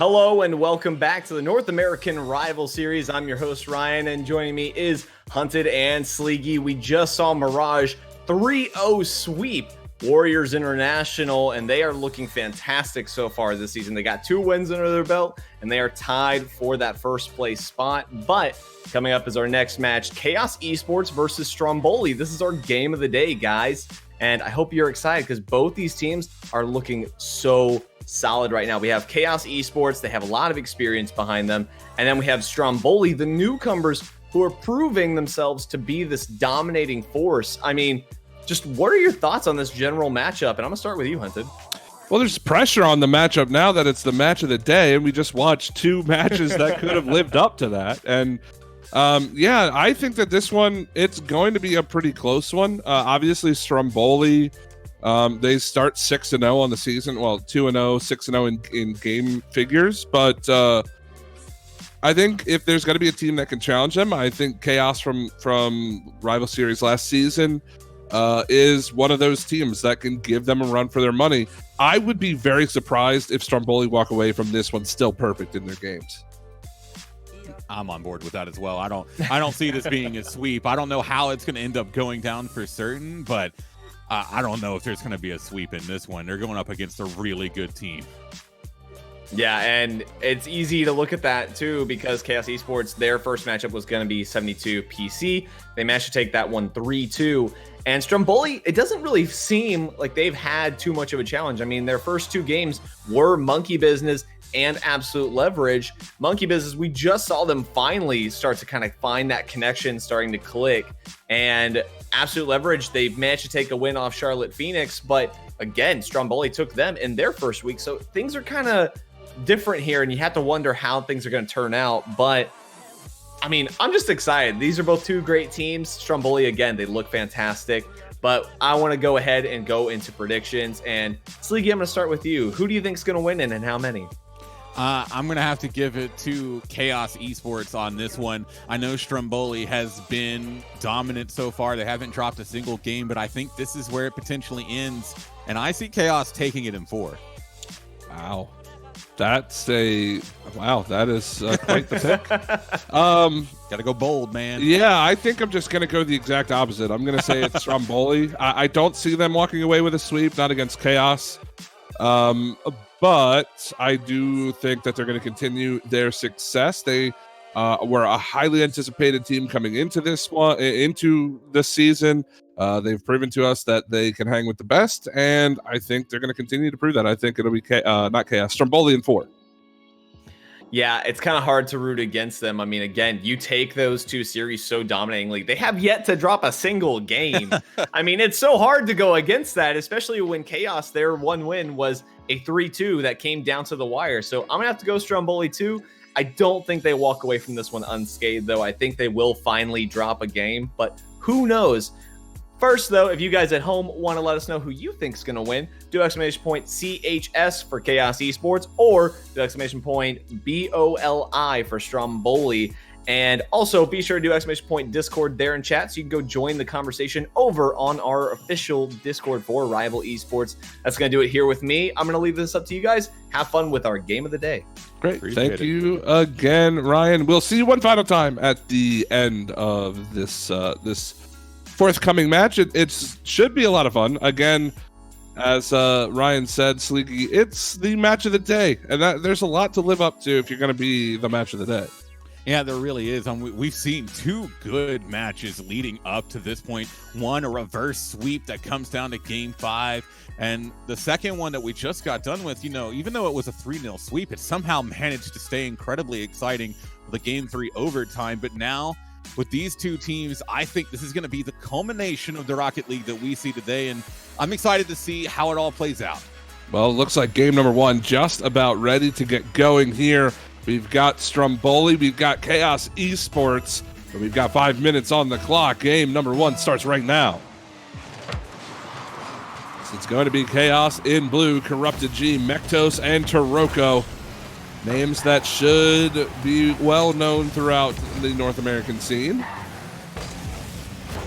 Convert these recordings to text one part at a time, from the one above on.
Hello and welcome back to the North American Rival Series. I'm your host, Ryan, and joining me is Hunted and Sleegy. We just saw Mirage 3-0 sweep Warriors International, and they are looking fantastic so far this season. They got 2 wins under their belt, and they are tied for that first place spot. But coming up is our next match, Chaos Esports versus Stromboli. This is our game of the day, guys, and I hope you're excited because both these teams are looking so solid right now. We have Chaos Esports. They have a lot of experience behind them. And then we have Stromboli, the newcomers who are proving themselves to be this dominating force. I mean, just what are your thoughts on this general matchup? And I'm going to start with you, Hunted. Well, there's pressure on the matchup now that it's the match of the day, and we just watched 2 matches that could have lived up to that. And yeah, I think that this one, it's going to be a pretty close one. Obviously, Stromboli, they start 6-0 on the season. Well, 2-0, 6-0 in game figures. But I think if there's going to be a team that can challenge them, I think Chaos from Rival Series last season is one of those teams that can give them a run for their money. I would be very surprised if Stromboli walk away from this one still perfect in their games. I'm on board with that as well. I don't see this being a sweep. I don't know how it's going to end up going down for certain, but I don't know if there's going to be a sweep in this one. They're going up against a really good team. Yeah, and it's easy to look at that too because Chaos Esports, their first matchup was going to be 72 PC. They managed to take that one 3-2. And Stromboli, it doesn't really seem like they've had too much of a challenge. I mean, their first 2 games were Monkey Business and Absolute Leverage. Monkey Business, we just saw them finally start to kind of find that connection starting to click. And Absolute Leverage, they've managed to take a win off Charlotte Phoenix. But again, Stromboli took them in their first week. So things are kind of different here, and you have to wonder how things are going to turn out. But I mean, I'm just excited. These are both 2 great teams. Stromboli, again, they look fantastic. But I want to go ahead and go into predictions. And Sleegy, I'm going to start with you. Who do you think is going to win and how many? I'm going to have to give it to Chaos Esports on this one. I know Stromboli has been dominant so far. They haven't dropped a single game, but I think this is where it potentially ends. And I see Chaos taking it in 4. Wow. That is quite the pick. Gotta go bold, man. Yeah, I think I'm just gonna go the exact opposite. I'm gonna say it's Stromboli. I don't see them walking away with a sweep, not against Chaos. But I do think that they're gonna continue their success. They were a highly anticipated team coming into this season. They've proven to us that they can hang with the best, and I think they're going to continue to prove that. I think it'll be not Chaos, Stromboli in 4. Yeah, it's kind of hard to root against them. I mean, again, you take those 2 series so dominatingly. They have yet to drop a single game. I mean, it's so hard to go against that, especially when Chaos, their 1 win was a 3-2 that came down to the wire. So I'm going to have to go Stromboli too. I don't think they walk away from this one unscathed, though. I think they will finally drop a game, but who knows? First, though, if you guys at home want to let us know who you think is going to win, do !CHS for Chaos Esports or do !BOLI for Stromboli. And also be sure to do !Discord there in chat so you can go join the conversation over on our official Discord for Rival Esports. That's going to do it here with me. I'm going to leave this up to you guys. Have fun with our game of the day. Great. Thank you again, Ryan. We'll see you one final time at the end of this forthcoming match. It should be a lot of fun. Again, as Ryan said, Sleeky, it's the match of the day, and there's a lot to live up to if you're going to be the match of the day. Yeah, there really is. We've seen 2 good matches leading up to this point. One, a reverse sweep that comes down to game 5. And the second one that we just got done with, even though it was a 3-0 sweep, it somehow managed to stay incredibly exciting with a game 3 overtime. But now with these 2 teams, I think this is going to be the culmination of the Rocket League that we see today. And I'm excited to see how it all plays out. Well, it looks like game number 1 just about ready to get going here. We've got Stromboli, we've got Chaos Esports, and we've got 5 minutes on the clock. Game number 1 starts right now. So it's going to be Chaos in blue, Corrupted G, Mektos, and Taroko. Names that should be well known throughout the North American scene.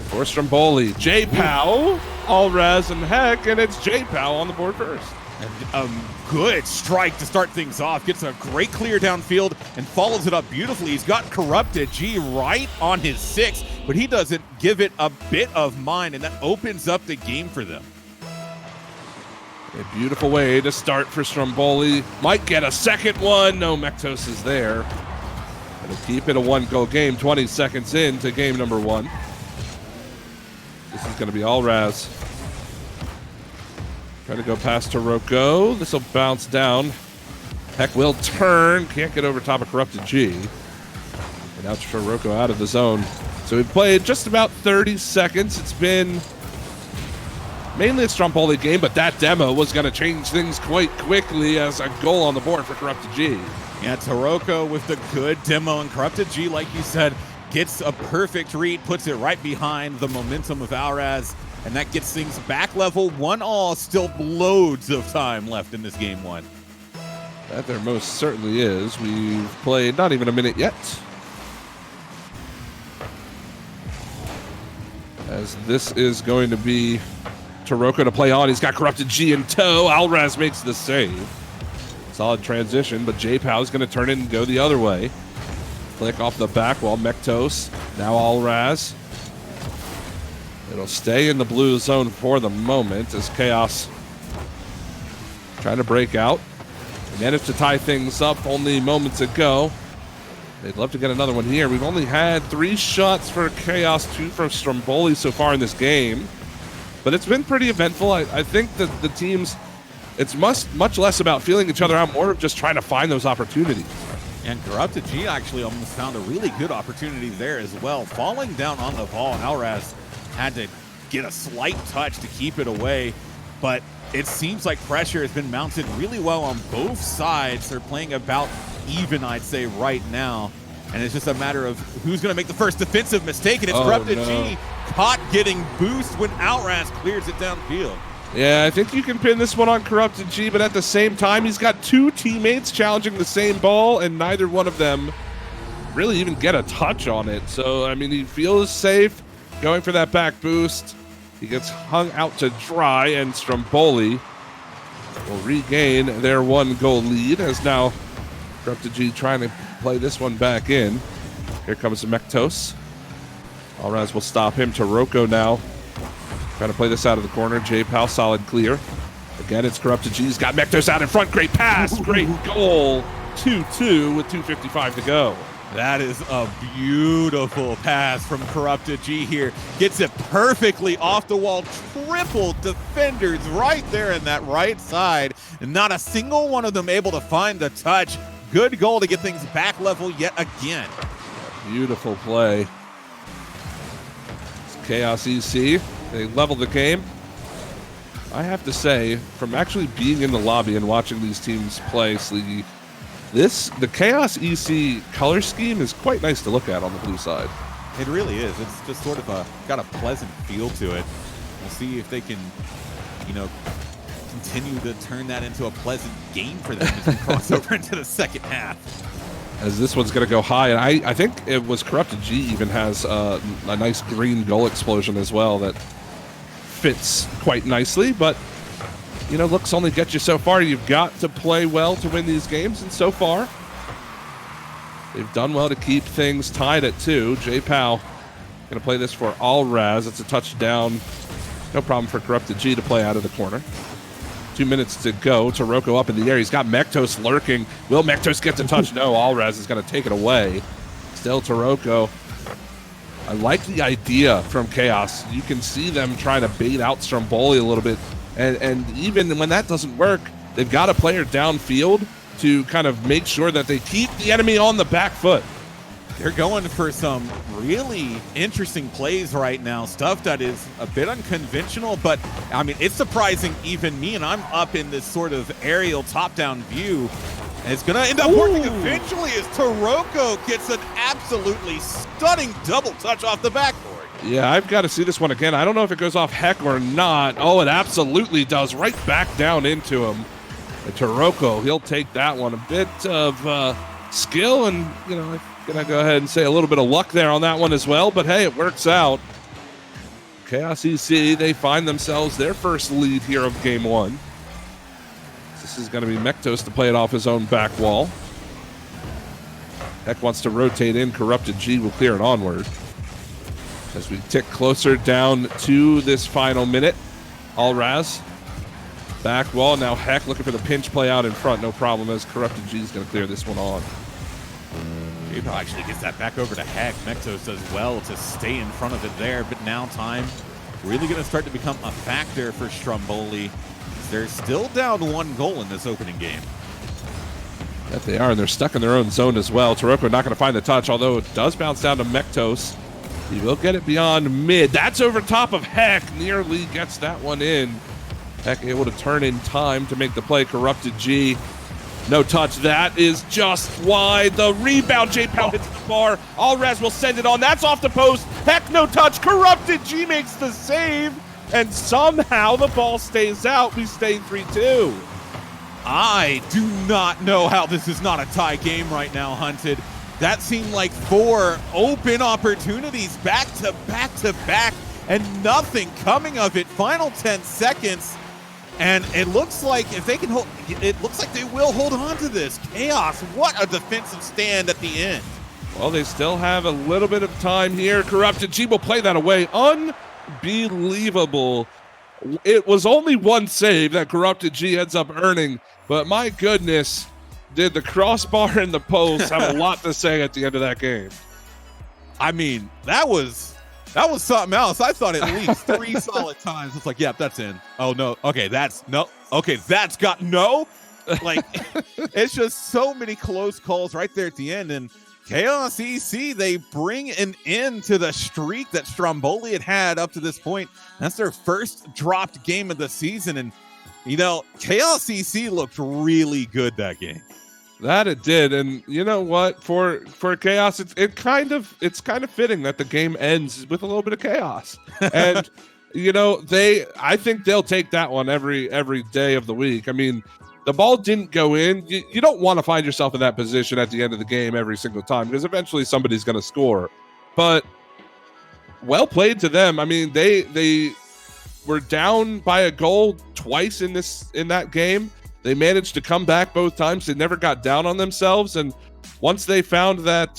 For Stromboli, J-Pow, Allraz, and Heck, and it's J-Pow on the board first. And a good strike to start things off. Gets a great clear downfield and follows it up beautifully. He's got Corrupted G right on his 6, but he doesn't give it a bit of mind, and that opens up the game for them. A beautiful way to start for Stromboli. Might get a second one. No, Mektos is there. It'll keep it a 1-goal game. 20 seconds into game number 1. This is going to be all Raz. Trying to go past Taroko. This will bounce down. Heck will turn. Can't get over top of Corrupted G. And now Taroko out of the zone. So we've played just about 30 seconds. It's been mainly a Stromboli game, but that demo was going to change things quite quickly as a goal on the board for Corrupted G. Yeah, Taroko with the good demo, and Corrupted G, like you said, gets a perfect read, puts it right behind the momentum of Alraz, and that gets things back level 1-all. Still loads of time left in this game 1. That there most certainly is. We've played not even a minute yet. As this is going to be Taroko to play on. He's got Corrupted G in tow. Alraz makes the save. Solid transition, but J-Pow is going to turn it and go the other way. Click off the back wall. Mektos. Now Alraz. It'll stay in the blue zone for the moment as Chaos trying to break out. They managed to tie things up only moments ago. They'd love to get another one here. We've only had 3 shots for Chaos, 2 from Stromboli so far in this game. But it's been pretty eventful. I think that the teams, it's much less about feeling each other out, more of just trying to find those opportunities. And Corrupted G actually almost found a really good opportunity there as well. Falling down on the ball, Alraz had to get a slight touch to keep it away, but it seems like pressure has been mounted really well on both sides. They're playing about even, I'd say, right now. And it's just a matter of who's going to make the first defensive mistake, and it's Corrupted G caught getting boost when Alraz clears it downfield. Yeah, I think you can pin this one on Corrupted G, but at the same time, he's got 2 teammates challenging the same ball, and neither one of them really even get a touch on it. So, I mean, he feels safe going for that back boost. He gets hung out to dry, and Stromboli will regain their 1-goal lead as now Corrupted G trying to play this one back in. Here comes the Mektos. Alraz will stop him. Taroko now trying to play this out of the corner. J-Pow solid clear. Again, it's Corrupted G. He's got Mektos out in front. Great pass. Great goal. 2-2 with 2:55 to go. That is a beautiful pass from Corrupted G here. Gets it perfectly off the wall. Triple defenders right there in that right side. And not a single one of them able to find the touch. Good goal to get things back level yet again. Beautiful play. It's Chaos EC. They leveled the game. I have to say, from actually being in the lobby and watching these teams play, Sleegy, the Chaos EC color scheme is quite nice to look at on the blue side. It really is. It's just sort of got a pleasant feel to it. We'll see if they can, continue to turn that into a pleasant game for them as we cross over into the second half. As this one's going to go high, and I think it was Corrupted G even has a nice green goal explosion as well that fits quite nicely, but looks only get you so far. You've got to play well to win these games, and so far they've done well to keep things tied at 2. J-Pow going to play this for Alraz. It's a touchdown. No problem for Corrupted G to play out of the corner. 2 minutes to go. Taroko up in the air. He's got Mektos lurking. Will Mektos get the touch? No, Alraz is going to take it away. Still Taroko. I like the idea from Chaos. You can see them trying to bait out Stromboli a little bit. And even when that doesn't work, they've got a player downfield to kind of make sure that they keep the enemy on the back foot. They're going for some really interesting plays right now, stuff that is a bit unconventional, but I mean, it's surprising even me, and I'm up in this sort of aerial top-down view. And it's going to end up working eventually as Taroko gets an absolutely stunning double touch off the backboard. Yeah, I've got to see this one again. I don't know if it goes off Heck or not. Oh, it absolutely does. Right back down into him. And Taroko, he'll take that one. A bit of skill and, I'm going to go ahead and say a little bit of luck there on that one as well. But, hey, it works out. Chaos EC, they find themselves their first lead here of Game 1. This is going to be Mektos to play it off his own back wall. Heck wants to rotate in. Corrupted G will clear it onward. As we tick closer down to this final minute. Alraz. Back wall. Now Heck looking for the pinch play out in front. No problem as Corrupted G is going to clear this one on. April actually gets that back over to Heck. Mektos does well to stay in front of it there, but now time really going to start to become a factor for Stromboli. They're still down 1 goal in this opening game. That they are, and they're stuck in their own zone as well. Taroko not going to find the touch, although it does bounce down to Mektos. He will get it beyond mid. That's over top of Heck. Nearly gets that one in. Heck able to turn in time to make the play. Corrupted G. No touch. That is just wide. The rebound. J-Pow hits the bar. Alraz will send it on. That's off the post. Heck, no touch. Corrupted G makes the save. And somehow the ball stays out. We stay 3-2. I do not know how this is not a tie game right now, Hunted. That seemed like 4 open opportunities back to back to back and nothing coming of it. Final 10 seconds. And it looks like if they can hold, it looks like they will hold on to this. Chaos, what a defensive stand at the end. Well, they still have a little bit of time here. Corrupted G will play that away. Unbelievable. It was only 1 save that Corrupted G ends up earning, but my goodness, did the crossbar and the post have a lot to say at the end of that game. I mean, that was something else. I thought at least 3 solid times. It's like, yeah, that's in. Oh, no. Okay, that's no. Okay, that's got no. Like, it's just so many close calls right there at the end. And Chaos EC, they bring an end to the streak that Stromboli had up to this point. That's their first dropped game of the season. And, you know, Chaos EC looked really good that game. That it did, and you know what? For Chaos, it's kind of fitting that the game ends with a little bit of chaos. And you know, I think they'll take that one every day of the week. I mean, the ball didn't go in. You don't want to find yourself in that position at the end of the game every single time because eventually somebody's going to score. But well played to them. I mean, they were down by a goal twice in that game. They managed to come back both times. They never got down on themselves, and once they found that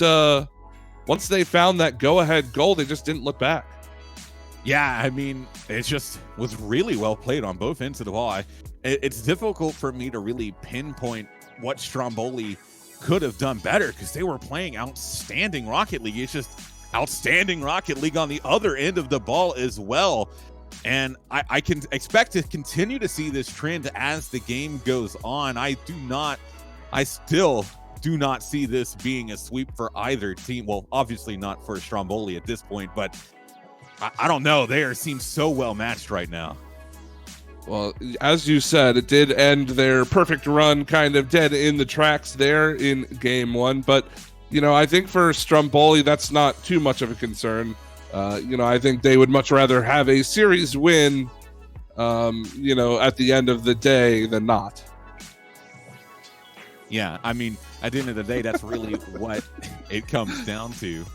go-ahead goal, they just didn't look back. Yeah, I mean, it just was really well played on both ends of the ball. It's difficult for me to really pinpoint what Stromboli could have done better because they were playing outstanding Rocket League. It's just outstanding Rocket League on the other end of the ball as well. And I can expect to continue to see this trend as the game goes on. I still do not see this being a sweep for either team. Well, obviously not for Stromboli at this point, but I don't know. They seem so well matched right now. Well, as you said, it did end their perfect run kind of dead in the tracks there in game 1. But, you know, I think for Stromboli, that's not too much of a concern. You know, I think they would much rather have a series win, you know, at the end of the day than not. Yeah, I mean, at the end of the day, that's really what it comes down to.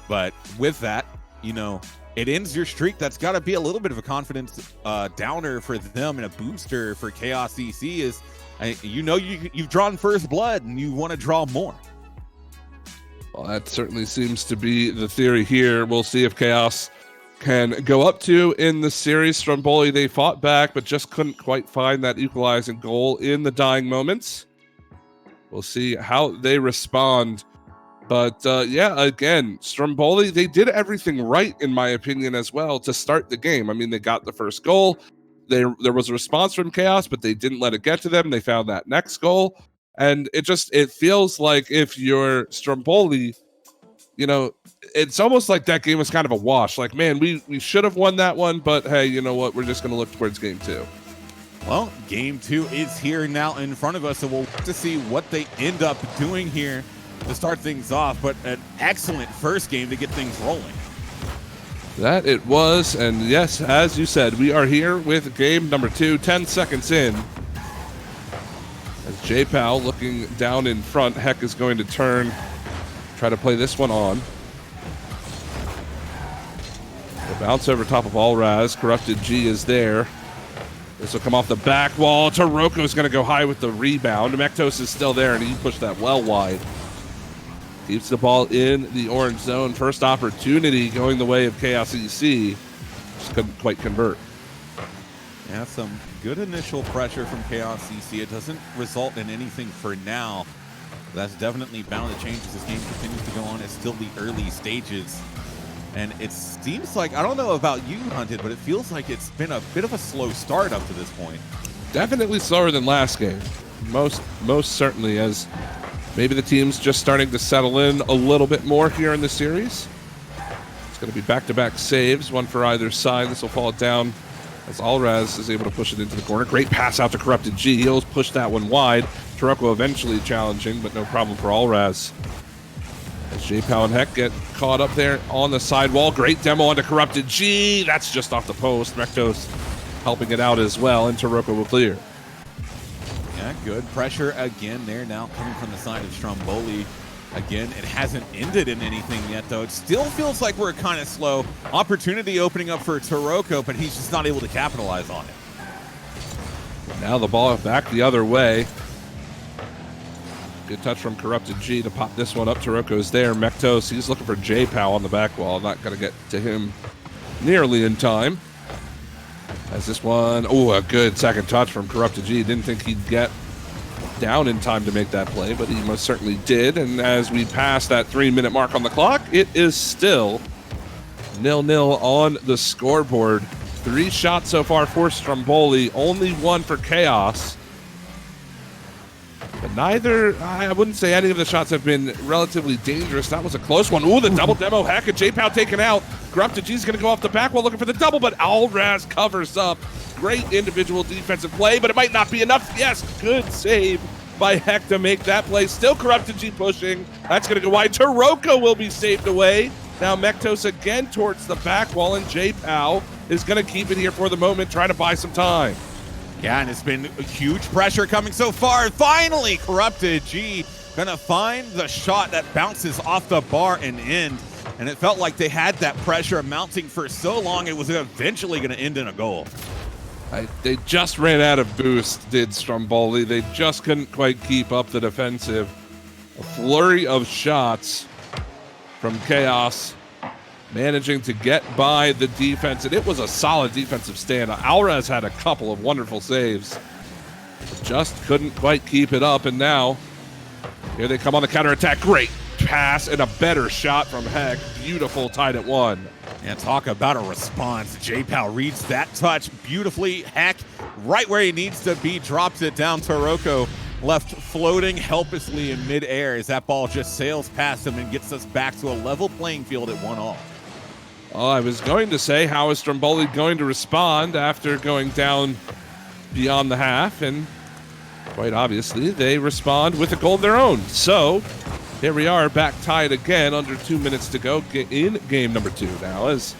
But with that, you know, it ends your streak. That's got to be a little bit of a confidence downer for them and a booster for Chaos EC is, you know, you've drawn first blood and you want to draw more. Well, that certainly seems to be the theory here. We'll see if Chaos can go up to in the series. Stromboli, they fought back, but just couldn't quite find that equalizing goal in the dying moments. We'll see how they respond. But yeah, again, Stromboli, they did everything right, in my opinion, as well to start the game. I mean, they got the first goal. There was a response from Chaos, but they didn't let it get to them. They found that next goal. And it feels like if you're Stromboli, you know, it's almost like that game was kind of a wash. Like, man, we should have won that one, but hey, you know what? We're just going to look towards game 2. Well, game 2 is here now in front of us, so we'll have to see what they end up doing here to start things off. But an excellent first game to get things rolling. That it was, and yes, as you said, we are here with game number 2, 10 seconds in. As J-Pow looking down in front, Heck is going to try to play this one on. The bounce over top of Alraz. Corrupted G is there. This will come off the back wall. Taroko's going to go high with the rebound. Mektos is still there, and he pushed that well wide. Keeps the ball in the orange zone. First opportunity going the way of Chaos EC. Just couldn't quite convert. Yeah, some good initial pressure from Chaos EC. It doesn't result in anything for now. That's definitely bound to change as this game continues to go on. It's still the early stages. And it seems like, I don't know about you, Hunted, but it feels like it's been a bit of a slow start up to this point. Definitely slower than last game. Most certainly, as maybe the team's just starting to settle in a little bit more here in the series. It's going to be back-to-back saves, one for either side. This will fall down as Alraz is able to push it into the corner. Great pass out to Corrupted G. He'll push that one wide. Taroko eventually challenging, but no problem for Alraz. As J-Pow and Heck get caught up there on the sidewall. Great demo onto Corrupted G. That's just off the post. Mektos helping it out as well, and Taroko will clear. Yeah, good pressure again there now coming from the side of Stromboli. Again, it hasn't ended in anything yet, though. It still feels like we're kind of slow. Opportunity opening up for Taroko, but he's just not able to capitalize on it. Now the ball back the other way. Good touch from Corrupted G to pop this one up. Taroko's there. Mektos, he's looking for J-Pow on the back wall. Not going to get to him nearly in time. As this one, oh, a good second touch from Corrupted G. Didn't think he'd get down in time to make that play, but he most certainly did. And as we pass that 3-minute mark on the clock, it is still 0-0 on the scoreboard. 3 shots so far for Stromboli, only 1 for Chaos. But neither, I wouldn't say any of the shots have been relatively dangerous. That was a close one. Ooh, the double demo. Heck, and J-Pow taken out. Corrupted G's going to go off the back wall looking for the double, but Alraz covers up. Great individual defensive play, but it might not be enough. Yes, good save by Heck to make that play. Still Corrupted G pushing. That's going to go wide. Taroko will be saved away. Now Mektos again towards the back wall, and J-Pow is going to keep it here for the moment, trying to buy some time. Yeah, and it's been huge pressure coming so far. Finally, Corrupted G gonna find the shot that bounces off the bar and end. And it felt like they had that pressure mounting for so long, it was eventually gonna end in a goal. They just ran out of boost, did Stromboli. They just couldn't quite keep up the defensive. A flurry of shots from Chaos, managing to get by the defense, and it was a solid defensive stand. Alraz had a couple of wonderful saves, but just couldn't quite keep it up, and now here they come on the counterattack. Great pass and a better shot from Heck. Beautiful, tied at 1. And talk about a response. J-Pow reads that touch beautifully. Heck, right where he needs to be, drops it down. Taroko left floating helplessly in midair as that ball just sails past him and gets us back to a level playing field at 1-1. Oh, I was going to say, how is Stromboli going to respond after going down beyond the half? And quite obviously, they respond with a goal of their own. So here we are, back tied again, under 2 minutes to go in game number 2 now, as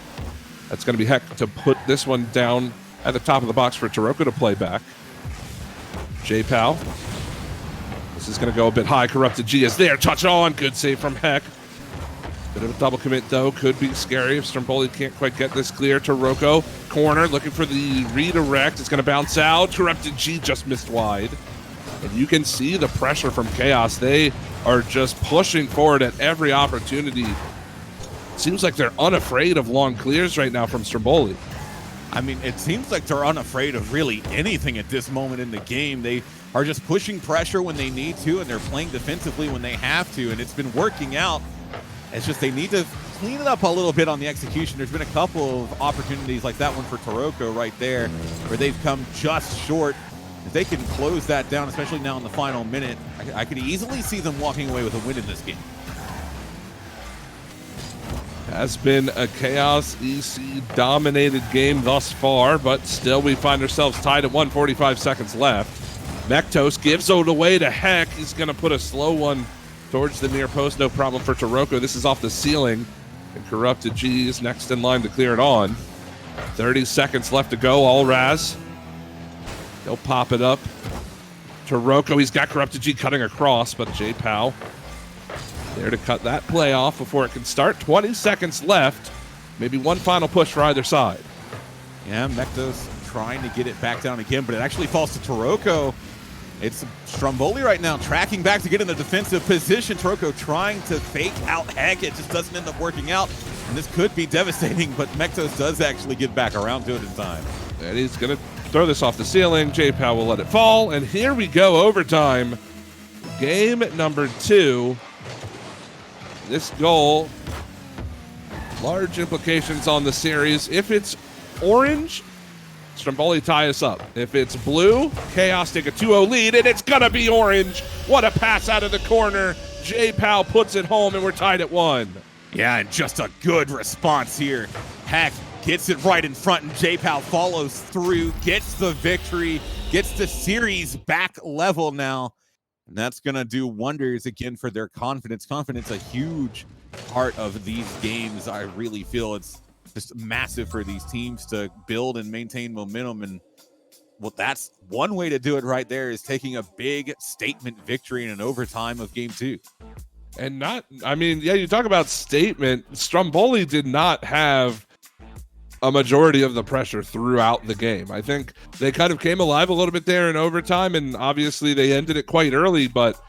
that's going to be Heck to put this one down at the top of the box for Taroko to play back. J-Pow. This is going to go a bit high. Corrupted G is there. Touch on. Good save from Heck. Bit of a double commit, though. Could be scary if Stromboli can't quite get this clear. Taroko, corner, looking for the redirect. It's going to bounce out. Corrupted G just missed wide. And you can see the pressure from Chaos. They are just pushing forward at every opportunity. Seems like they're unafraid of long clears right now from Stromboli. I mean, it seems like they're unafraid of really anything at this moment in the game. They are just pushing pressure when they need to, and they're playing defensively when they have to, and it's been working out. It's just they need to clean it up a little bit on the execution. There's been a couple of opportunities like that one for Taroko right there where they've come just short. If they can close that down, especially now in the final minute, I could easily see them walking away with a win in this game. Has been a Chaos EC dominated game thus far, but still we find ourselves tied at 1:45 seconds left. Mektos gives it away to Heck. He's going to put a slow one towards the near post, no problem for Taroko. This is off the ceiling, and Corrupted G is next in line to clear it on. 30 seconds left to go. Alraz, he'll pop it up. Taroko, he's got Corrupted G cutting across, but J-Pow there to cut that play off before it can start. 20 seconds left. Maybe one final push for either side. Yeah, Mektos trying to get it back down again, but it actually falls to Taroko. It's Stromboli right now tracking back to get in the defensive position. Taroko trying to fake out Heck. It just doesn't end up working out. And this could be devastating, but Mektos does actually get back around to it in time. And he's going to throw this off the ceiling. J-Pow will let it fall. And here we go, overtime. Game number 2. This goal, large implications on the series. If it's orange, Stromboli tie us up. If it's blue, Chaos take a 2-0 lead, and it's gonna be orange. What a pass out of the corner. J-Pow puts it home, and we're tied at 1. Yeah, and just a good response here. Heck gets it right in front, and J-Pow follows through, gets the victory, gets the series back level now. And that's going to do wonders again for their confidence. Confidence, a huge part of these games. I really feel it's just massive for these teams to build and maintain momentum. And well, that's one way to do it right there, is taking a big statement victory in an overtime of game 2. And you talk about statement. Stromboli did not have a majority of the pressure throughout the game. I think they kind of came alive a little bit there in overtime, and obviously they ended it quite early, but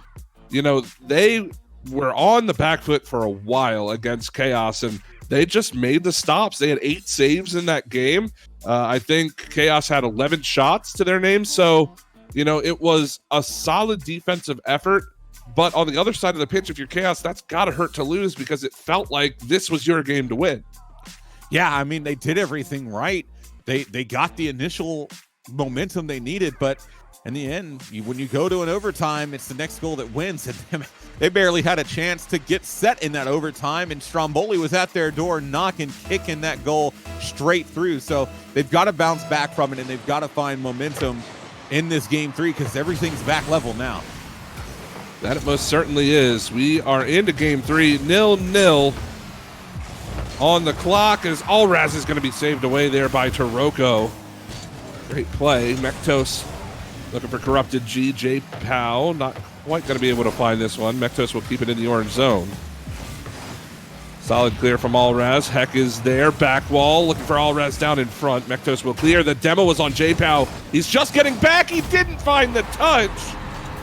they were on the back foot for a while against Chaos, and they just made the stops. They had 8 saves in that game. I think Chaos had 11 shots to their name, so it was a solid defensive effort. But on the other side of the pitch, if you're Chaos, that's got to hurt to lose, because it felt like this was your game to win. Yeah, I mean, they did everything right. They got the initial momentum they needed, but in the end, when you go to an overtime, it's the next goal that wins. And they barely had a chance to get set in that overtime, and Stromboli was at their door knocking, kicking that goal straight through. So they've got to bounce back from it, and they've got to find momentum in this game 3, because everything's back level now. That it most certainly is. We are into game 3, 0-0 on the clock, as Alraz is going to be saved away there by Taroko. Great play. Mektos looking for corrupted G. J-Pow not quite going to be able to find this one. Mektos will keep it in the orange zone. Solid clear from Alraz. Heck is there. Back wall looking for Alraz down in front. Mektos will clear. The demo was on J-Pow. He's just getting back. He didn't find the touch.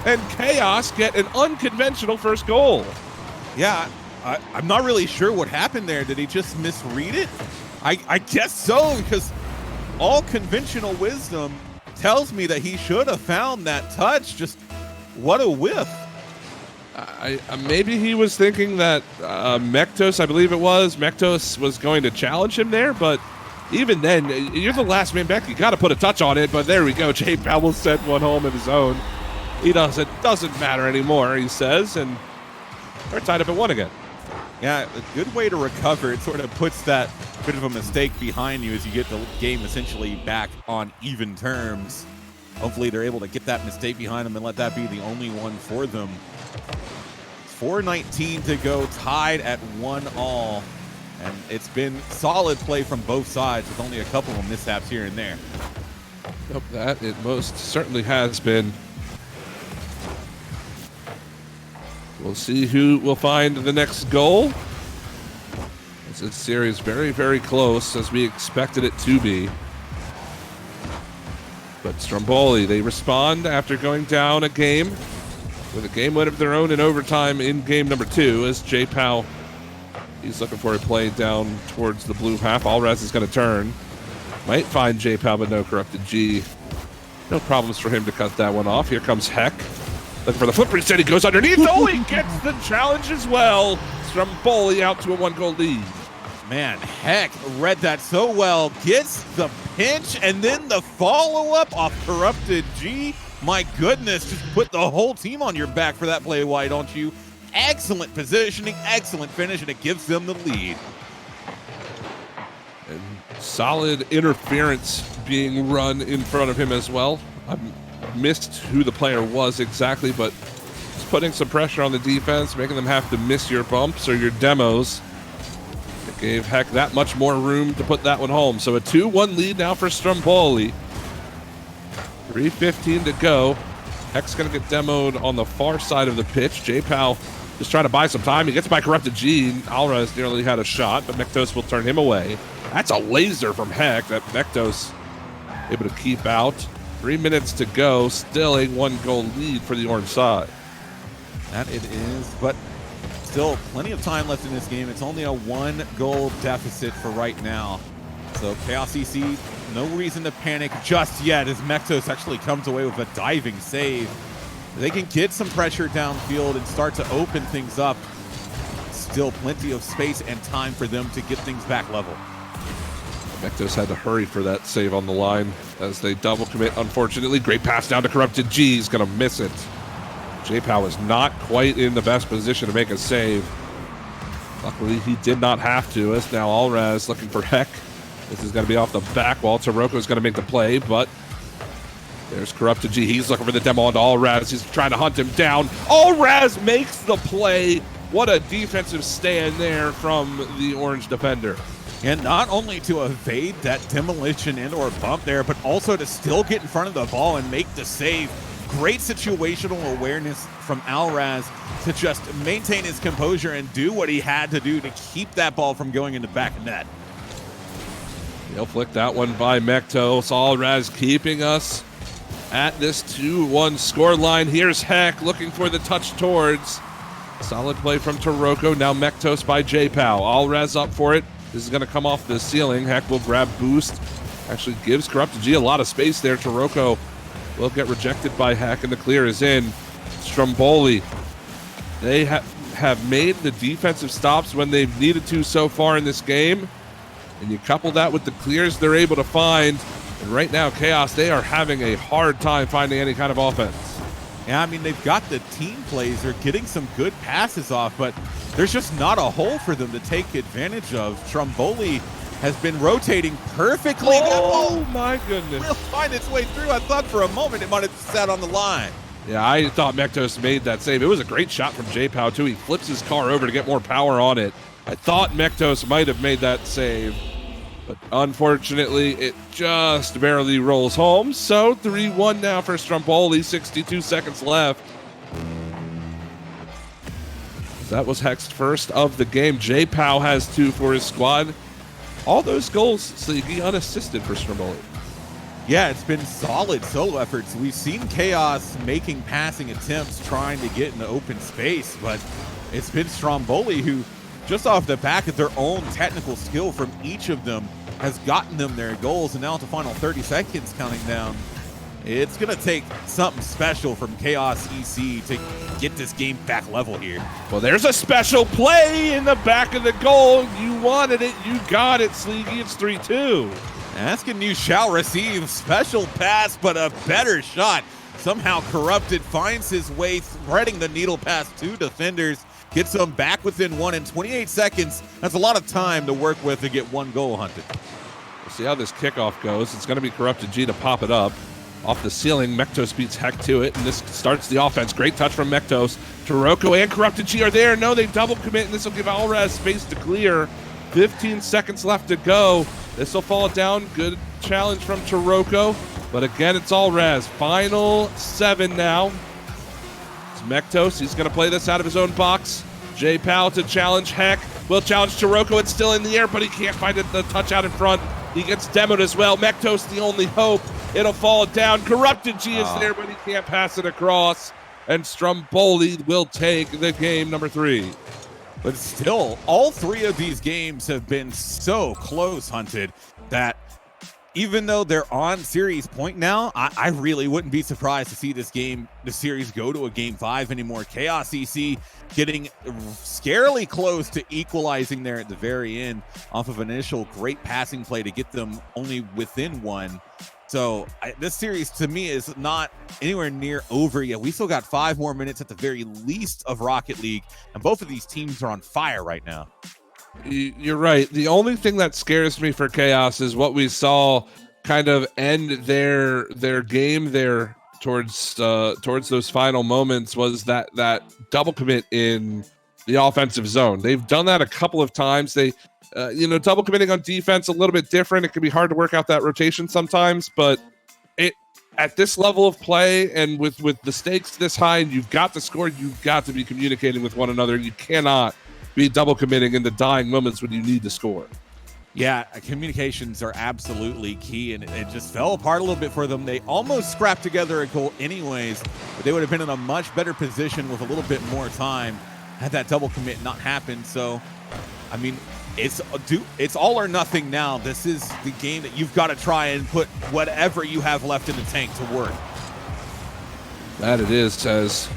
And Chaos get an unconventional first goal. Yeah, I'm not really sure what happened there. Did he just misread it? I guess so, because all conventional wisdom tells me that he should have found that touch. Just what a whiff. Maybe he was thinking that Mektos, I believe it was, Mektos was going to challenge him there, but even then, you're the last man back. You got to put a touch on it, but there we go. J-Pow will send one home of his own. It doesn't matter anymore, he says, and we're tied up at 1 again. Yeah, a good way to recover. It sort of puts that bit of a mistake behind you as you get the game essentially back on even terms. Hopefully they're able to get that mistake behind them and let that be the only one for them. 4:19 to go, tied at 1-1. And it's been solid play from both sides with only a couple of mishaps here and there. Yep, that it most certainly has been. We'll see who will find the next goal. This series very, very close, as we expected it to be. But Stromboli, they respond after going down a game with a game win of their own in overtime in game number 2, as J-Pow, he's looking for a play down towards the blue half. Alraz is going to turn. Might find J-Pow, but no corrupted G. No problems for him to cut that one off. Here comes Heck. Looking for the flip reset. He goes underneath. Oh, he gets the challenge as well. Stromboli out to a 1-goal lead. Man, Heck read that so well. Gets the pinch and then the follow-up off corrupted G. My goodness, just put the whole team on your back for that play, why don't you? Excellent positioning, excellent finish, and it gives them the lead. And solid interference being run in front of him as well. I missed who the player was exactly, but just putting some pressure on the defense, making them have to miss your bumps or your demos. It gave Heck that much more room to put that one home. So a 2-1 lead now for Stromboli. 3:15 to go. Heck's going to get demoed on the far side of the pitch. J-Pow just trying to buy some time. He gets by corrupted G. Alraz nearly had a shot, but Mektos will turn him away. That's a laser from Heck that Mektos able to keep out. 3 minutes to go, still a 1-goal lead for the orange side. That it is, but still plenty of time left in this game. It's only a 1-goal deficit for right now. So Chaos EC, no reason to panic just yet as Mektos actually comes away with a diving save. They can get some pressure downfield and start to open things up. Still plenty of space and time for them to get things back level. Mektos had to hurry for that save on the line as they double commit, unfortunately. Great pass down to Corrupted G. He's going to miss it. J-Pow is not quite in the best position to make a save. Luckily, he did not have to, as now Alraz looking for Heck. This is going to be off the back wall. Taroko is going to make the play, but there's Corrupted G. He's looking for the demo onto Alraz. He's trying to hunt him down. Alraz makes the play. What a defensive stand there from the orange defender. And not only to evade that demolition and or bump there, but also to still get in front of the ball and make the save. Great situational awareness from Alraz to just maintain his composure and do what he had to do to keep that ball from going in the back of net. He'll flick that one by Mektos. Alraz keeping us at this 2-1 score line. Here's Heck looking for the touch towards. Solid play from Taroko. Now Mektos by J-Pow. Alraz up for it. This is going to come off the ceiling. Heck will grab boost. Actually gives Corrupted G a lot of space there. Taroko will get rejected by Heck, and the clear is in. Stromboli. They have made the defensive stops when they've needed to so far in this game. And you couple that with the clears they're able to find. And right now, Chaos, they are having a hard time finding any kind of offense. Yeah, I mean, they've got the team plays. They're getting some good passes off, but there's just not a hole for them to take advantage of. Stromboli has been rotating perfectly. Oh, my goodness. Will find its way through. I thought for a moment it might have sat on the line. Yeah, I thought Mektos made that save. It was a great shot from J-Pow, too. He flips his car over to get more power on it. I thought Mektos might have made that save, but unfortunately, it just barely rolls home. So 3-1 now for Stromboli, 62 seconds left. That was Heck's first of the game. J-Pow has 2 for his squad. All those goals, Sleeky, unassisted for Stromboli. Yeah, it's been solid solo efforts. We've seen Chaos making passing attempts, trying to get into open space, but it's been Stromboli who, just off the back of their own technical skill from each of them, has gotten them their goals. And now at the final 30 seconds counting down, it's going to take something special from Chaos EC to get this game back level here. Well, there's a special play in the back of the goal. You wanted it. You got it, Sleeky. It's 3-2. Asking you shall receive. Special pass, but a better shot. Somehow Corrupted finds his way, threading the needle past 2 defenders. Gets them back within 1 in 28 seconds. That's a lot of time to work with to get 1 goal hunted. We'll see how this kickoff goes. It's going to be Corrupted G to pop it up. Off the ceiling, Mektos beats Heck to it, and this starts the offense. Great touch from Mektos. Taroko and Corrupted G are there. No, they double commit, and this will give Alraz space to clear. 15 seconds left to go. This will fall down. Good challenge from Taroko, but again, it's Alraz. Final 7 now. It's Mektos. He's going to play this out of his own box. J-Pow to challenge Heck. Will challenge Taroko. It's still in the air, but he can't find it, the touch out in front. He gets demoed as well. Mektos, the only hope. It'll fall down. Corrupted G is there, but he can't pass it across. And Stromboli will take the game number 3. But still, all 3 of these games have been so close, Hunted, that even though they're on series point now, I really wouldn't be surprised to see the series go to a game 5 anymore. Chaos EC getting scarily close to equalizing there at the very end off of an initial great passing play to get them only within 1. So this series to me is not anywhere near over yet. We still got 5 more minutes at the very least of Rocket League, and both of these teams are on fire right now. You're right. The only thing that scares me for Chaos is what we saw kind of end their game there towards those final moments was that double commit in the offensive zone. They've done that a couple of times. They double committing on defense a little bit different. It can be hard to work out that rotation sometimes, but at this level of play and with the stakes this high and you've got to score, you've got to be communicating with one another. You cannot be double committing in the dying moments when you need to score. Yeah, communications are absolutely key, and it just fell apart a little bit for them. They almost scrapped together a goal anyways, but they would have been in a much better position with a little bit more time had that double commit not happened. So, I mean, it's all or nothing now. This is the game that you've got to try and put whatever you have left in the tank to work. That it is, says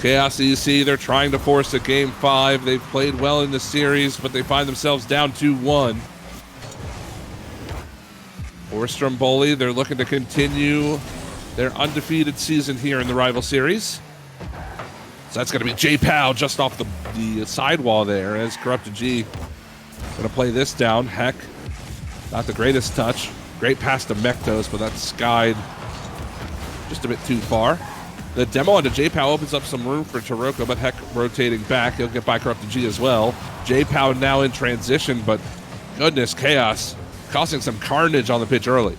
Chaos EC. They're trying to force a game 5. They've played well in the series, but they find themselves down 2-1. For Stromboli, they're looking to continue their undefeated season here in the rival series. So that's going to be J-Pow just off the sidewall there as Corrupted G going to play this down. Heck, not the greatest touch. Great pass to Mektos, but that's skied just a bit too far. The demo onto J-Pow opens up some room for Taroko, but Heck rotating back. He'll get by Corrupted G as well. J-Pow now in transition, but goodness, Chaos causing some carnage on the pitch early.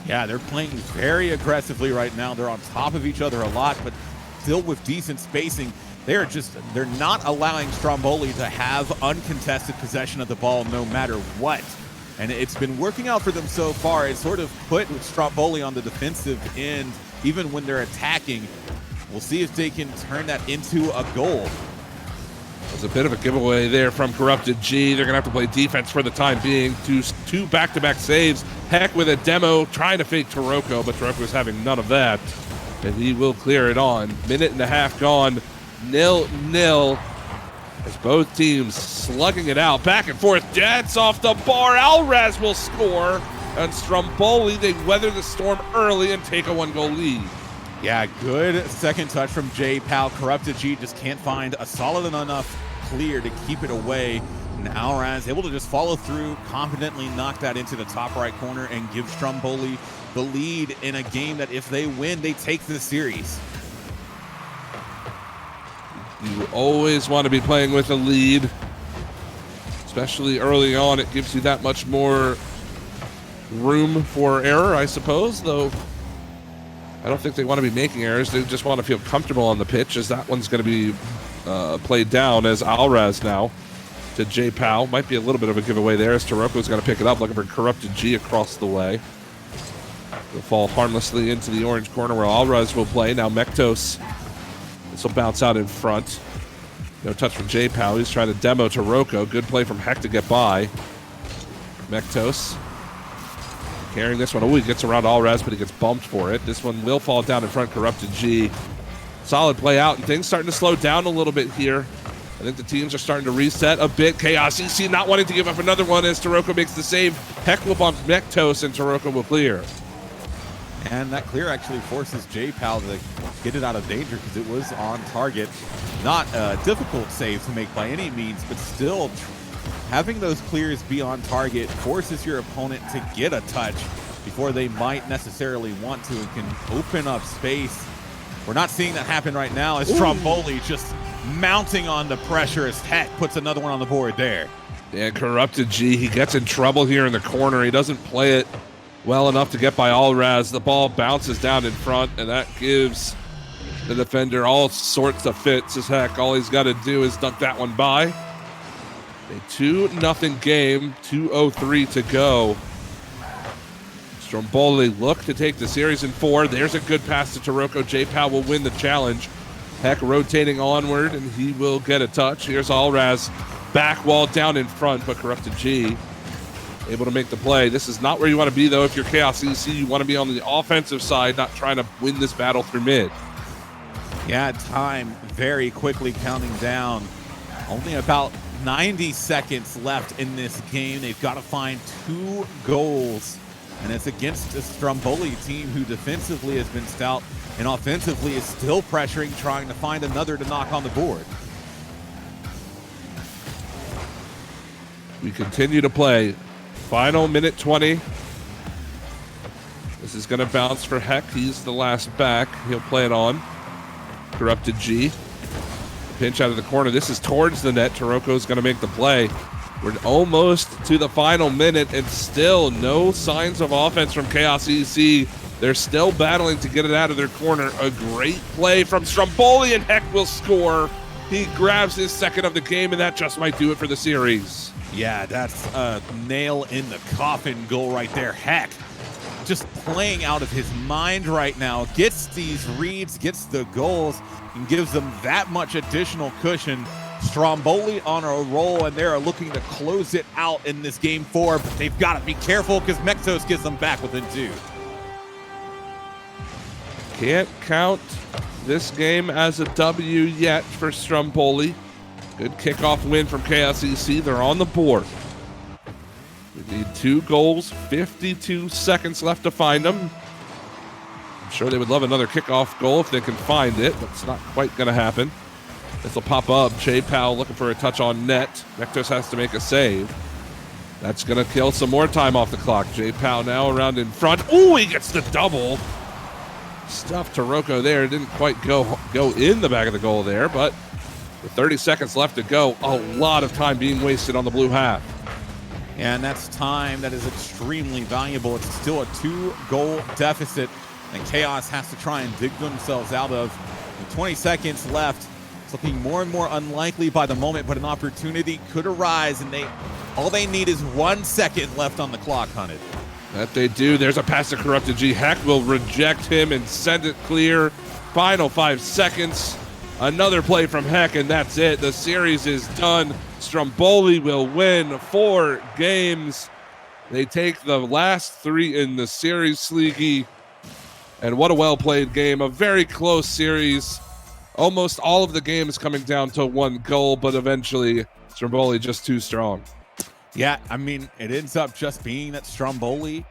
Yeah, they're playing very aggressively right now. They're on top of each other a lot, but still with decent spacing. They're not allowing Stromboli to have uncontested possession of the ball no matter what. And it's been working out for them so far. It's sort of put Stromboli on the defensive end, even when they're attacking. We'll see if they can turn that into a goal. There's a bit of a giveaway there from Corrupted G. They're going to have to play defense for the time being. Two back-to-back saves. Heck with a demo trying to fake Taroko, but Taroko's having none of that. And he will clear it on. Minute and a half gone. 0-0. As both teams slugging it out. Back and forth. That's off the bar. Alraz will score. And Stromboli, they weather the storm early and take a 1-goal lead. Yeah, good second touch from J-Pow. Corrupted G just can't find a solid enough clear to keep it away. And Alraz able to just follow through, confidently knock that into the top right corner and give Stromboli the lead in a game that if they win, they take the series. You always want to be playing with a lead, especially early on. It gives you that much more room for error, I suppose, though I don't think they want to be making errors. They just want to feel comfortable on the pitch, as that one's going to be played down as Alraz now to J-Pow. Might be a little bit of a giveaway there as Taroko's going to pick it up, looking for Corrupted G across the way. Will fall harmlessly into the orange corner where Alraz will play. Now Mektos. This will bounce out in front. No touch from J-Pow. He's trying to demo Taroko. Good play from Heck to get by. Mektos carrying this one. Oh, he gets around Alraz, but he gets bumped for it. This one will fall down in front. Corrupted G. Solid play out, and things starting to slow down a little bit here. I think the teams are starting to reset a bit. Chaos EC not wanting to give up another one as Taroko makes the save. Heck will bump Mektos, and Taroko will clear. And that clear actually forces J-Pow to get it out of danger because it was on target. Not a difficult save to make by any means, but still having those clears be on target forces your opponent to get a touch before they might necessarily want to and can open up space. We're not seeing that happen right now as Stromboli just mounting on the pressure as Heck puts another one on the board there. Yeah, Corrupted G, he gets in trouble here in the corner. He doesn't play it well enough to get by Alraz. The ball bounces down in front, and that gives the defender all sorts of fits as Heck. All he's got to do is dunk that one by. A 2-0 game, 2:03 to go. Stromboli look to take the series in 4. There's a good pass to Taroko. J-Pow will win the challenge. Heck rotating onward, and he will get a touch. Here's Alraz, back wall down in front, but Corrupted G able to make the play. This is not where you want to be, though. If you're Chaos EC, you want to be on the offensive side, not trying to win this battle through mid. Yeah, time very quickly counting down. Only about 90 seconds left in this game. They've got to find 2 goals, and it's against a Stromboli team who defensively has been stout and offensively is still pressuring, trying to find another to knock on the board. We continue to play. Final minute 20. This is going to bounce for Heck. He's the last back. He'll play it on. Corrupted G. Pinch out of the corner. This is towards the net. Taroko's going to make the play. We're almost to the final minute, and still no signs of offense from Chaos EC. They're still battling to get it out of their corner. A great play from Stromboli, and Heck will score. He grabs his second of the game, and that just might do it for the series. Yeah, that's a nail in the coffin goal right there. Heck, just playing out of his mind right now. Gets these reads, gets the goals, and gives them that much additional cushion. Stromboli on a roll, and they're looking to close it out in this game 4, but they've got to be careful because Mexos gets them back within 2. Can't count this game as a W yet for Stromboli. Good kickoff win from Chaos EC. They're on the board. We need 2 goals, 52 seconds left to find them. I'm sure they would love another kickoff goal if they can find it, but it's not quite going to happen. This will pop up. J Powell looking for a touch on net. Vectos has to make a save. That's going to kill some more time off the clock. J Powell now around in front. Ooh, he gets the double. Stuff to Rocco there. Didn't quite go in the back of the goal there, but with 30 seconds left to go, a lot of time being wasted on the blue half. And that's time that is extremely valuable. It's still a 2-goal deficit, and Chaos has to try and dig themselves out of. With 20 seconds left, it's looking more and more unlikely by the moment, but an opportunity could arise, and all they need is 1 second left on the clock, Hunted. That they do. There's a pass to Corrupted G. Heck will reject him and send it clear. Final 5 seconds. Another play from Heck, and that's it. The series is done. Stromboli will win 4 games. They take the last 3 in the series, Sleeky. And what a well-played game. A very close series. Almost all of the games coming down to 1 goal, but eventually Stromboli just too strong. Yeah, I mean, it ends up just being that Stromboli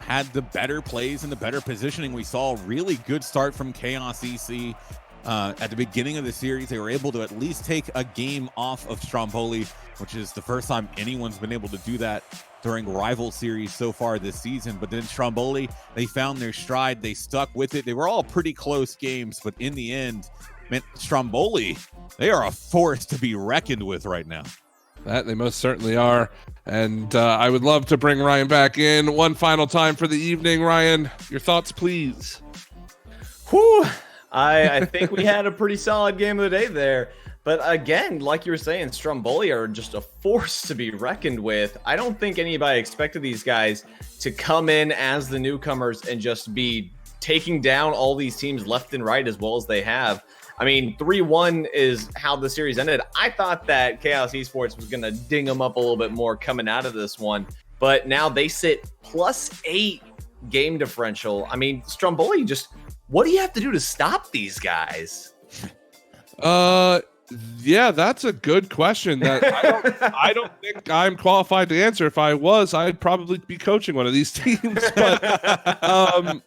had the better plays and the better positioning. We saw a really good start from Chaos EC. At the beginning of the series, they were able to at least take a game off of Stromboli, which is the first time anyone's been able to do that during rival series so far this season. But then Stromboli, they found their stride. They stuck with it. They were all pretty close games, but in the end, man, Stromboli, they are a force to be reckoned with right now. That they most certainly are. And I would love to bring Ryan back in one final time for the evening. Ryan, your thoughts, please. Whew. I think we had a pretty solid game of the day there. But again, like you were saying, Stromboli are just a force to be reckoned with. I don't think anybody expected these guys to come in as the newcomers and just be taking down all these teams left and right as well as they have. I mean, 3-1 is how the series ended. I thought that Chaos Esports was going to ding them up a little bit more coming out of this one. But now they sit +8 game differential. I mean, Stromboli, just what do you have to do to stop these guys? Yeah, that's a good question that I don't think I'm qualified to answer. If I was, I'd probably be coaching one of these teams. But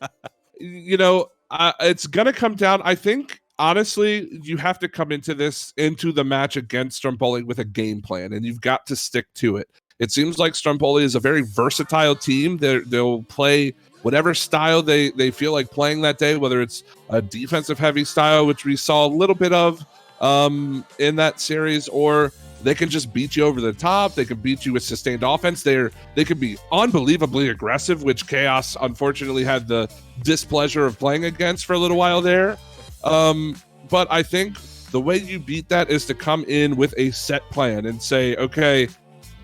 it's gonna come down. I think honestly, you have to come into the match against Stromboli with a game plan, and you've got to stick to it. It seems like Stromboli is a very versatile team. They'll play whatever style they feel like playing that day, whether it's a defensive heavy style, which we saw a little bit of in that series, or they can just beat you over the top. They can beat you with sustained offense. They can be unbelievably aggressive, which Chaos unfortunately had the displeasure of playing against for a little while there. But I think the way you beat that is to come in with a set plan and say, okay,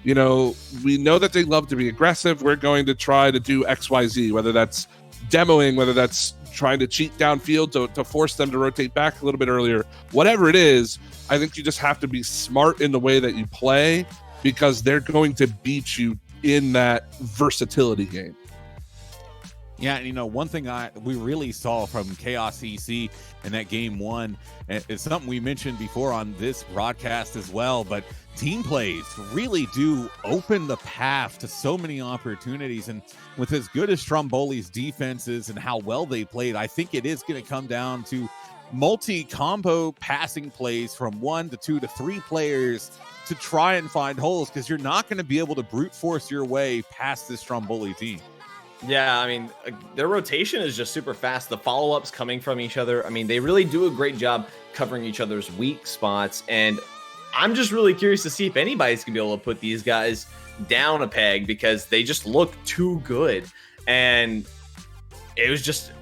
we know that they love to be aggressive. We're going to try to do XYZ, whether that's demoing, whether that's trying to cheat downfield to force them to rotate back a little bit earlier. Whatever it is, I think you just have to be smart in the way that you play, because they're going to beat you in that versatility game. Yeah, one thing we really saw from Chaos EC in that game 1, it's something we mentioned before on this broadcast as well, but team plays really do open the path to so many opportunities. And with as good as Stromboli's defense is and how well they played, I think it is going to come down to multi-combo passing plays from 1 to 2 to 3 players to try and find holes, because you're not going to be able to brute force your way past this Stromboli team. Yeah, I mean, their rotation is just super fast. The follow-ups coming from each other. I mean, they really do a great job covering each other's weak spots. And I'm just really curious to see if anybody's going to be able to put these guys down a peg, because they just look too good. And it was just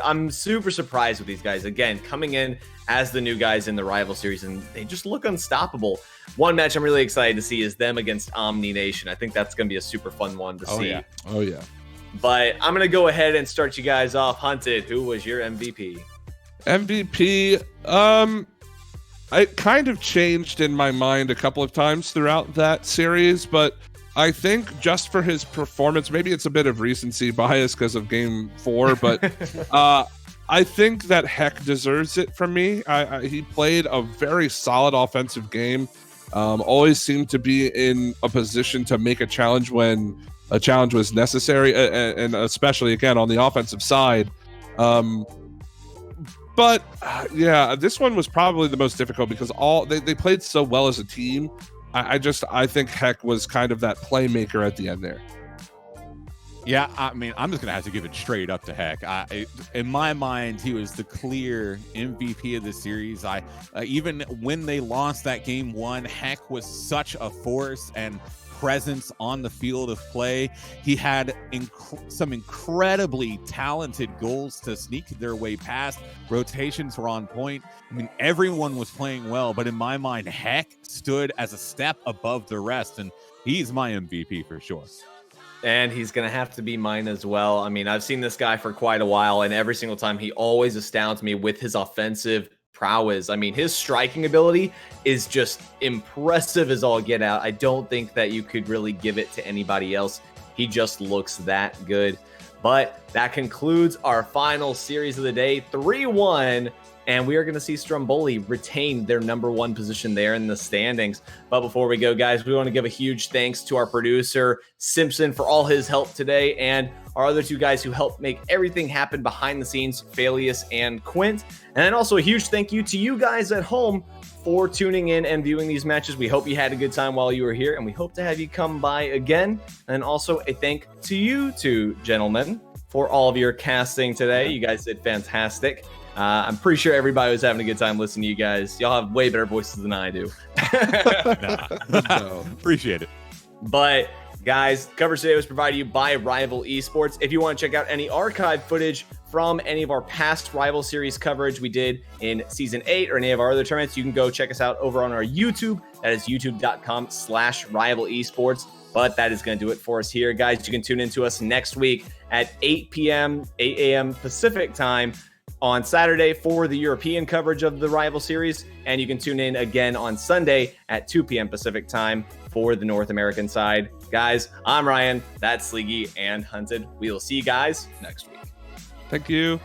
I'm super surprised with these guys. Again, coming in as the new guys in the rival series, and they just look unstoppable. one match I'm really excited to see is them against Omni Nation. I think that's going to be a super fun one to see. Oh yeah. But I'm going to go ahead and start you guys off. Hunted, who was your MVP? MVP, it kind of changed in my mind a couple of times throughout that series, but I think just for his performance, maybe it's a bit of recency bias because of Game 4, but I think that Heck deserves it from me. He played a very solid offensive game, always seemed to be in a position to make a challenge when a challenge was necessary, and especially, again, on the offensive side. But yeah, this one was probably the most difficult because they played so well as a team. I think Heck was kind of that playmaker at the end there. Yeah, I mean, I'm just gonna have to give it straight up to Heck. In my mind, he was the clear MVP of the series. Even when they lost that game 1, Heck was such a force and presence on the field of play. He had some incredibly talented goals to sneak their way past. Rotations were on point. I mean, everyone was playing well, but in my mind, Heck stood as a step above the rest, and he's my MVP for sure. And he's going to have to be mine as well. I mean, I've seen this guy for quite a while, and every single time he always astounds me with his offensive prowess. I mean, his striking ability is just impressive as all get out. I don't think that you could really give it to anybody else. He just looks that good. But that concludes our final series of the day, 3-1. And we are going to see Stromboli retain their #1 position there in the standings. But before we go, guys, we want to give a huge thanks to our producer, Simpson, for all his help today, and our other 2 guys who helped make everything happen behind the scenes, Phalius and Quint. And then also a huge thank you to you guys at home for tuning in and viewing these matches. We hope you had a good time while you were here, and we hope to have you come by again. And also a thank to you 2 gentlemen for all of your casting today. You guys did fantastic. I'm pretty sure everybody was having a good time listening to you guys. Y'all have way better voices than I do. No, appreciate it. But guys, coverage today was provided to you by Rival Esports. If you want to check out any archive footage from any of our past Rival Series coverage we did in Season 8 or any of our other tournaments, you can go check us out over on our YouTube. That is youtube.com/Rival Esports. But that is going to do it for us here, guys. You can tune into us next week at 8 a.m. Pacific time on Saturday for the European coverage of the Rival Series, and you can tune in again on Sunday at 2 p.m. Pacific time for the North American side. Guys, I'm Ryan, that's Sleegy and Hunted. We will see you guys next week. Thank you.